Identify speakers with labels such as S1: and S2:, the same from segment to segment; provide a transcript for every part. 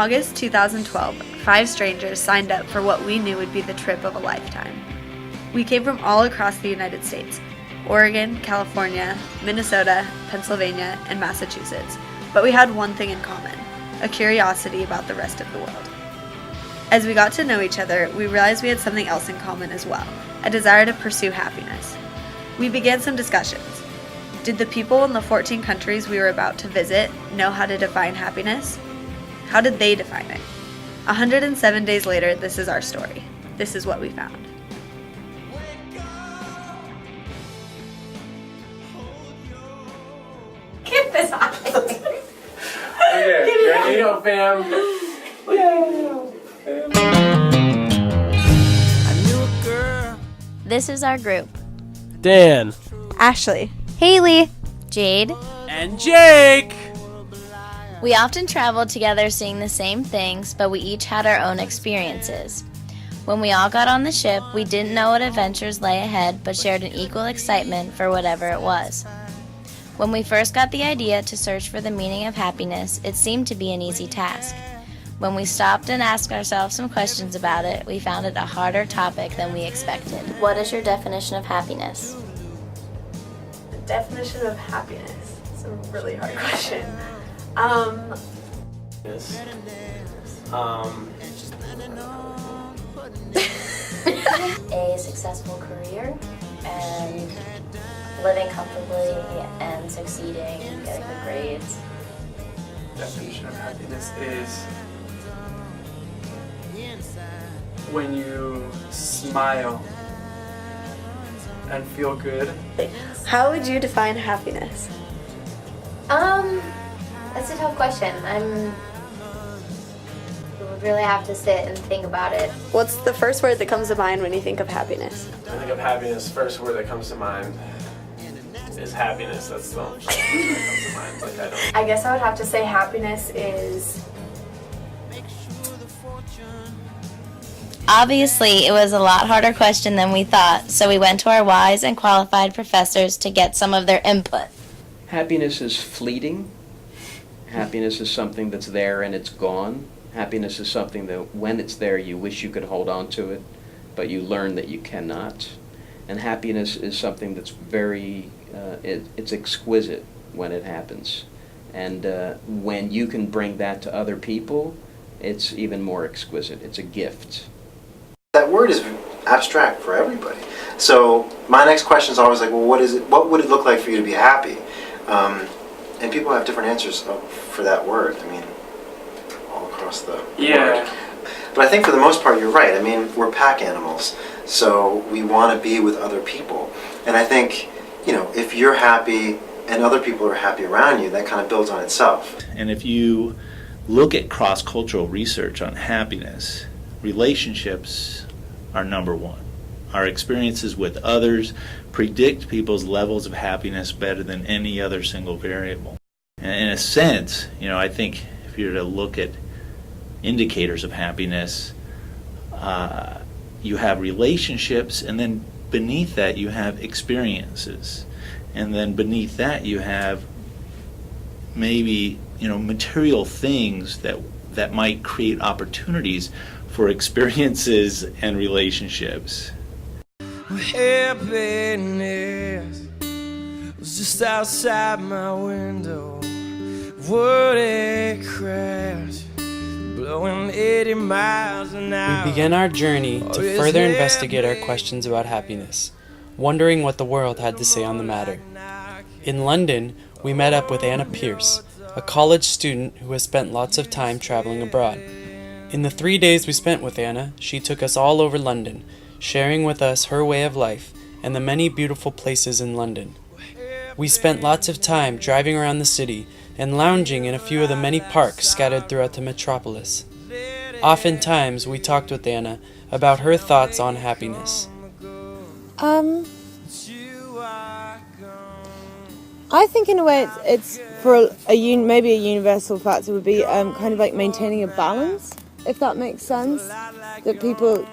S1: August 2012, 5 strangers signed up for what we knew would be the trip of a lifetime. We came from all across the United States: Oregon, California, Minnesota, Pennsylvania, and Massachusetts. But we had one thing in common: a curiosity about the rest of the world. As we got to know each other, we realized we had something else in common as well: a desire to pursue happiness. We began some discussions. Did the people in the 14 countries we were about to visit know how to define happiness? How did they define it? 107 days later, this is our story. This is what we found.
S2: Get this out.
S3: Okay, Radio fam.
S2: This is our group.
S4: Dan.
S1: Ashley.
S2: Haley. Jade.
S4: And Jake.
S2: We often traveled together seeing the same things, but we each had our own experiences. When we all got on the ship, we didn't know what adventures lay ahead, but shared an equal excitement for whatever it was. When we first got the idea to search for the meaning of happiness, it seemed to be an easy task. When we stopped and asked ourselves some questions about it, we found it a harder topic than we expected. What is your definition of happiness?
S1: The definition of happiness. It's a really hard question.
S4: Yes.
S2: A successful career and living comfortably and succeeding, getting good grades.
S3: Definition of happiness is when you smile and feel good.
S1: How would you define happiness?
S5: That's a tough question. Would really have to sit and think about it.
S1: What's the first word that comes to mind when you think of happiness?
S3: When I think of happiness, first word that comes to mind is happiness. That's the first word that comes to mind.
S6: I guess I would have to say happiness is...
S2: Obviously, it was a lot harder question than we thought, so we went to our wise and qualified professors to get some of their input.
S7: Happiness is fleeting. Happiness is something that's there and it's gone. Happiness is something that when it's there you wish you could hold on to it, but you learn that you cannot. And happiness is something that's very, it's exquisite when it happens. And when you can bring that to other people, it's even more exquisite. It's a gift.
S8: That word is abstract for everybody. So my next question is always like, well, what is it? What would it look like for you to be happy? And people have different answers for that word. I mean, all across the board. But I think for the most part, you're right. I mean, we're pack animals, so we want to be with other people. And I think, you know, if you're happy and other people are happy around you, that kind of builds on itself.
S9: And if you look at cross-cultural research on happiness, relationships are number one. Our experiences with others predict people's levels of happiness better than any other single variable. And in a sense, you know, I think if you were to look at indicators of happiness, you have relationships, and then beneath that you have experiences, and then beneath that you have maybe, you know, material things that might create opportunities for experiences and relationships.
S10: Happiness was just outside my window. Would it crash, blowing 80 miles an hour?
S11: We began our journey to further investigate our questions about happiness, wondering what the world had to say on the matter. In London, we met up with Anna Pierce, a college student who has spent lots of time traveling abroad. In the 3 days we spent with Anna, she took us all over London, sharing with us her way of life and the many beautiful places in London. We spent lots of time driving around the city and lounging in a few of the many parks scattered throughout the metropolis. Oftentimes, we talked with Anna about her thoughts on happiness.
S12: I think in a way it's for maybe a universal factor would be kind of like maintaining a balance, if that makes sense. That people,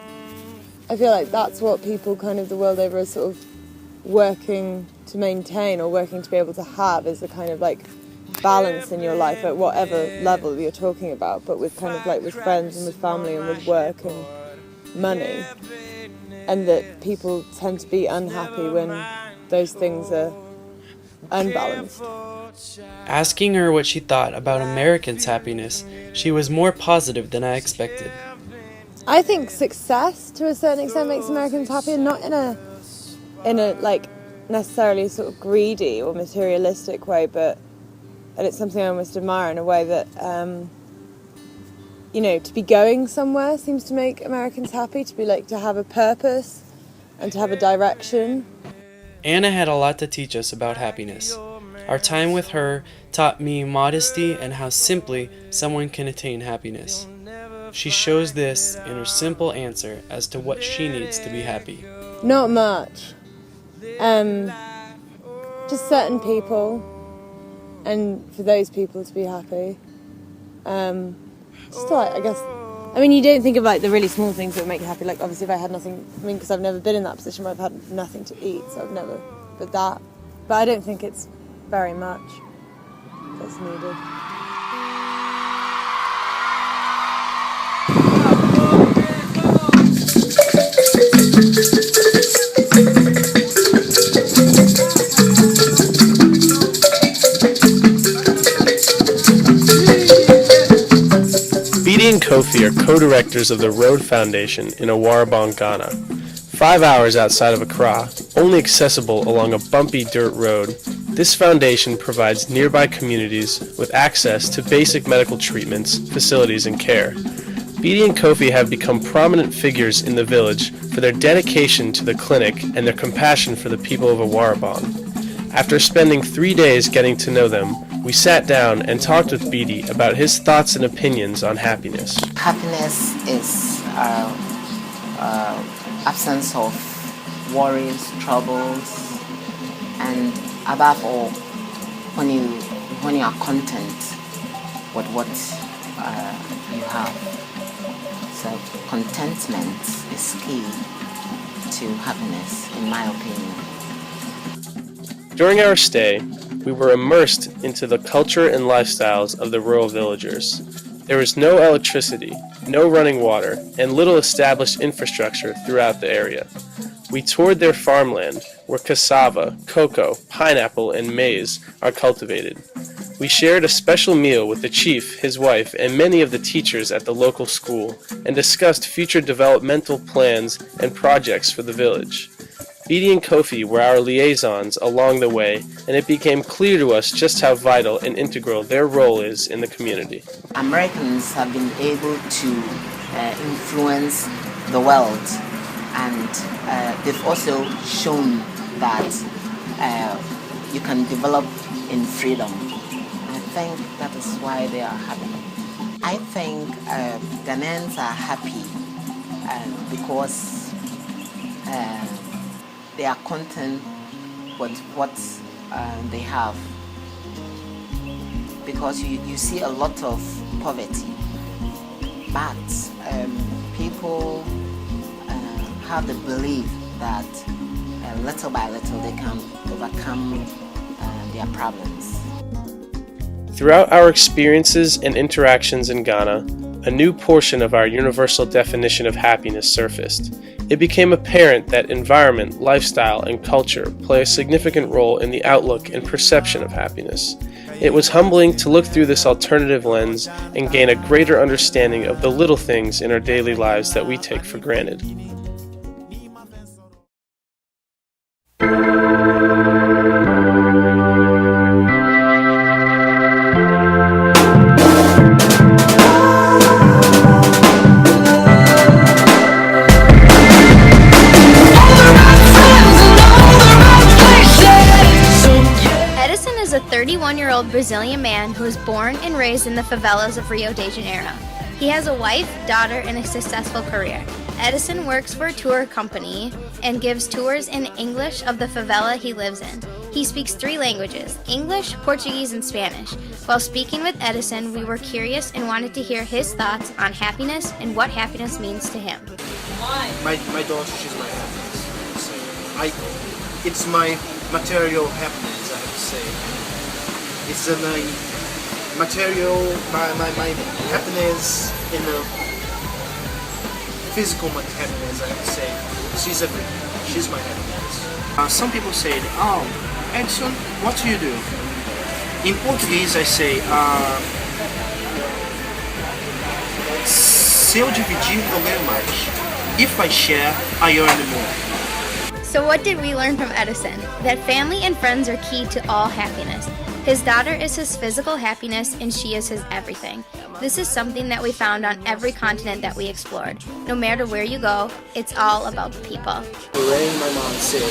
S12: I feel like that's what people kind of the world over are sort of working to maintain or working to be able to have, is a kind of like balance in your life at whatever level you're talking about, but with kind of like with friends and with family and with work and money, and that people tend to be unhappy when those things are unbalanced.
S11: Asking her what she thought about Americans' happiness, she was more positive than I expected.
S12: I think success to a certain extent makes Americans happy, not in a like necessarily sort of greedy or materialistic way, and it's something I almost admire in a way that to be going somewhere seems to make Americans happy, to have a purpose and to have a direction.
S11: Anna had a lot to teach us about happiness. Our time with her taught me modesty and how simply someone can attain happiness. She shows this in her simple answer as to what she needs to be happy.
S12: Not much. Just certain people, and for those people to be happy. Just like, I guess, you don't think of like the really small things that would make you happy. Like obviously if I had nothing, because I've never been in that position where I've had nothing to eat, so I've never, but I don't think it's very much that's needed.
S4: Beatty and Kofi are co-directors of the Road Foundation in Awarabong, Ghana. 5 hours outside of Accra, only accessible along a bumpy dirt road, this foundation provides nearby communities with access to basic medical treatments, facilities, and care. Beatty and Kofi have become prominent figures in the village for their dedication to the clinic and their compassion for the people of Awarabong. After spending 3 days getting to know them, we sat down and talked with Beatty about his thoughts and opinions on happiness.
S13: Happiness is absence of worries, troubles, and above all, when you are content with what you have. So contentment is key to happiness, in my opinion.
S4: During our stay, we were immersed into the culture and lifestyles of the rural villagers. There was no electricity, no running water, and little established infrastructure throughout the area. We toured their farmland, where cassava, cocoa, pineapple, and maize are cultivated. We shared a special meal with the chief, his wife, and many of the teachers at the local school, and discussed future developmental plans and projects for the village. Beatty and Kofi were our liaisons along the way, and it became clear to us just how vital and integral their role is in the community.
S13: Americans have been able to influence the world, and they've also shown that you can develop in freedom. I think that is why they are happy. I think Ghanaians are happy because they are content with what they have. Because you see a lot of poverty, but people have the belief that little by little they can overcome their problems.
S4: Throughout our experiences and interactions in Ghana, a new portion of our universal definition of happiness surfaced. It became apparent that environment, lifestyle, and culture play a significant role in the outlook and perception of happiness. It was humbling to look through this alternative lens and gain a greater understanding of the little things in our daily lives that we take for granted.
S2: A 31-year-old Brazilian man who was born and raised in the favelas of Rio de Janeiro. He has a wife, daughter, and a successful career. Edison works for a tour company and gives tours in English of the favela he lives in. He speaks 3 languages, English, Portuguese, and Spanish. While speaking with Edison, we were curious and wanted to hear his thoughts on happiness and what happiness means to him.
S14: My daughter, she's my happiness. So it's my material happiness, I have to say. It's material, my happiness in the physical happiness, I have to say. She's everything. She's my happiness. Some people say, oh, Edson, what do you do? In Portuguese, I say, se eu dividir, eu ganho mais. If I share, I earn more.
S15: So what did we learn from Edison? That family and friends are key to all happiness. His daughter is his physical happiness and she is his everything. This is something that we found on every continent that we explored. No matter where you go, it's all about the people.
S14: The rain, my mom said,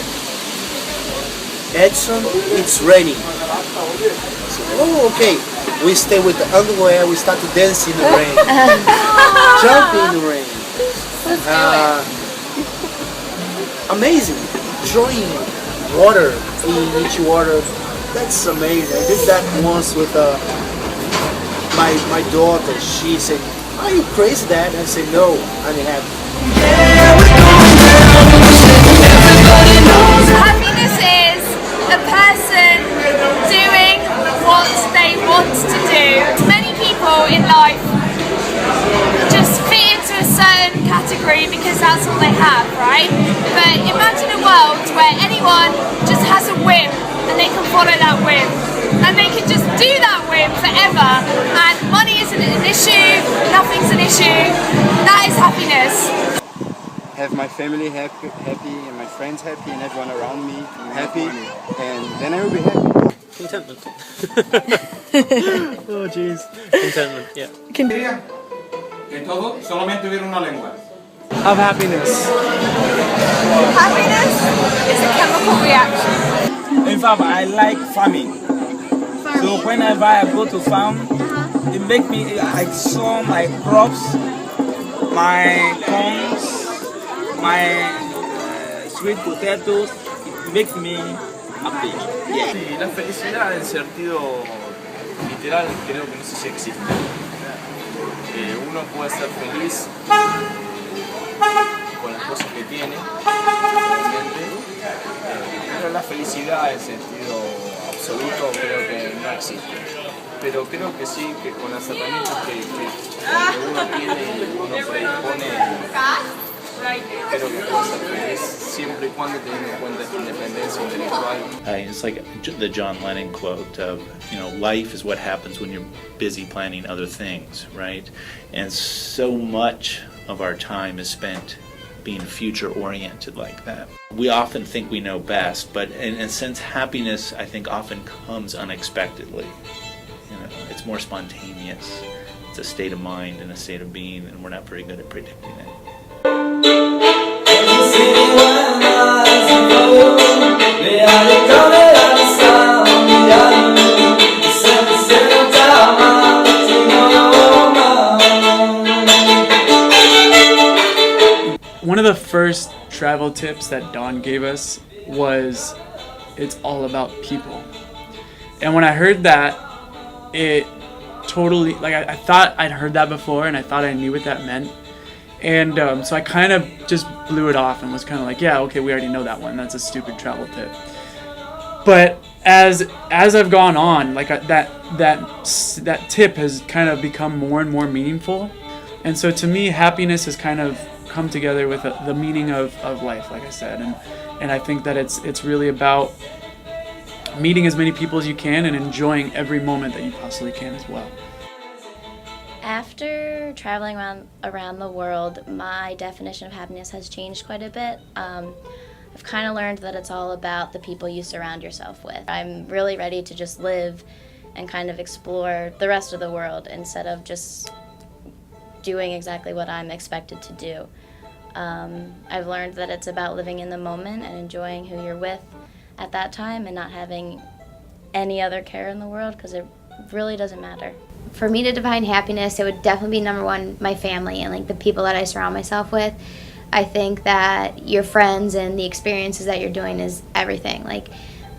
S14: Edson, it's raining. I said, oh, okay. We stay with the underwear, we start to dance in the rain. Jump in the rain. Amazing. Drawing water in each water. That's amazing. I did that once with my daughter. She said, are you crazy, Dad? I said, no, I'm happy.
S16: Happiness is a person doing what they want to do. Many people in life just fit into a certain category because that's all they have, right? But imagine a world where anyone just has a whim and they can follow that whim. And they can just do that whim forever. And money isn't an issue, nothing's an issue. That is happiness.
S17: Have my family happy and my friends happy and everyone around me happy, and then I will be happy.
S18: Contentment. Oh jeez. Contentment, yeah.
S19: Que todo solamente hubiera una lengua.
S18: Have happiness.
S16: Happiness is a chemical reaction.
S20: In fact, I like farming. So whenever I go to farm, it makes me, I sow my crops, my corns, my sweet potatoes. It makes me happy. Yeah.
S21: Sí, la felicidad en sentido literal creo que no sé si existe. Uno puede ser feliz con las cosas que tiene, obviamente, pero la felicidad en sentido absoluto creo que no existe. Pero creo que sí, que con las herramientas que uno tiene y uno predispone, creo que puede ser feliz siempre y cuando teniendo en cuenta su independencia intelectual.
S9: It's like the John Lennon quote of, life is what happens when you're busy planning other things, right? And so much of our time is spent being future-oriented like that. We often think we know best, but in a sense, happiness, I think, often comes unexpectedly. It's more spontaneous. It's a state of mind and a state of being, and we're not very good at predicting it.
S11: One of the first travel tips that Dawn gave us was it's all about people. And when I heard that, it totally, I thought I'd heard that before and I thought I knew what that meant. And so I kind of just blew it off and was kind of like, yeah, okay, we already know that one. That's a stupid travel tip. But as I've gone on, that tip has kind of become more and more meaningful. And so to me, happiness has kind of come together with the meaning of life, like I said. And I think that it's really about meeting as many people as you can and enjoying every moment that you possibly can as well.
S2: After traveling around the world, my definition of happiness has changed quite a bit. I've kind of learned that it's all about the people you surround yourself with. I'm really ready to just live and kind of explore the rest of the world instead of just doing exactly what I'm expected to do. I've learned that it's about living in the moment and enjoying who you're with at that time and not having any other care in the world because it really doesn't matter.
S15: For me to define happiness, it would definitely be number one, my family and the people that I surround myself with. I think that your friends and the experiences that you're doing is everything.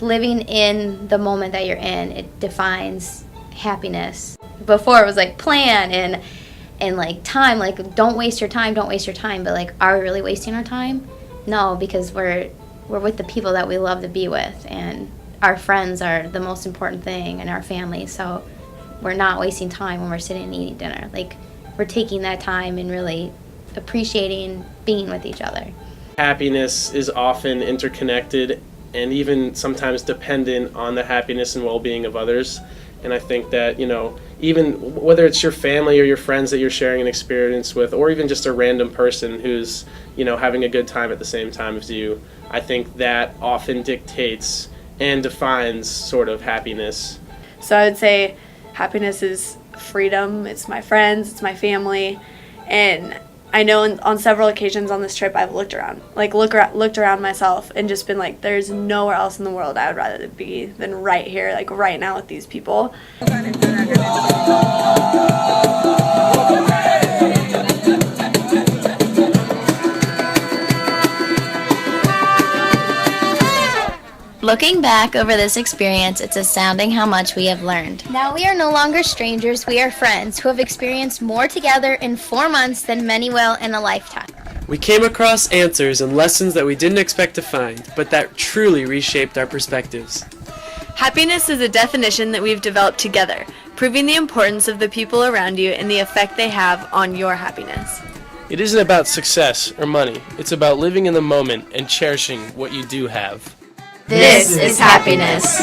S15: Living in the moment that you're in, it defines happiness. Before it was plan and time, don't waste your time, but are we really wasting our time? No, because we're with the people that we love to be with, and our friends are the most important thing, and our family. So we're not wasting time when we're sitting and eating dinner. Like, we're taking that time and really appreciating being with each other.
S4: Happiness is often interconnected and even sometimes dependent on the happiness and well-being of others. And I think that, even whether it's your family or your friends that you're sharing an experience with, or even just a random person who's, having a good time at the same time as you, I think that often dictates and defines sort of happiness.
S1: So I would say happiness is freedom. It's my friends, it's my family, and I know on several occasions on this trip I've looked around myself and just been like, there's nowhere else in the world I would rather be than right here, like right now with these people.
S2: Looking back over this experience, it's astounding how much we have learned.
S15: Now we are no longer strangers, we are friends who have experienced more together in 4 months than many will in a lifetime.
S11: We came across answers and lessons that we didn't expect to find, but that truly reshaped our perspectives.
S1: Happiness is a definition that we've developed together, proving the importance of the people around you and the effect they have on your happiness.
S4: It isn't about success or money. It's about living in the moment and cherishing what you do have.
S2: This is happiness.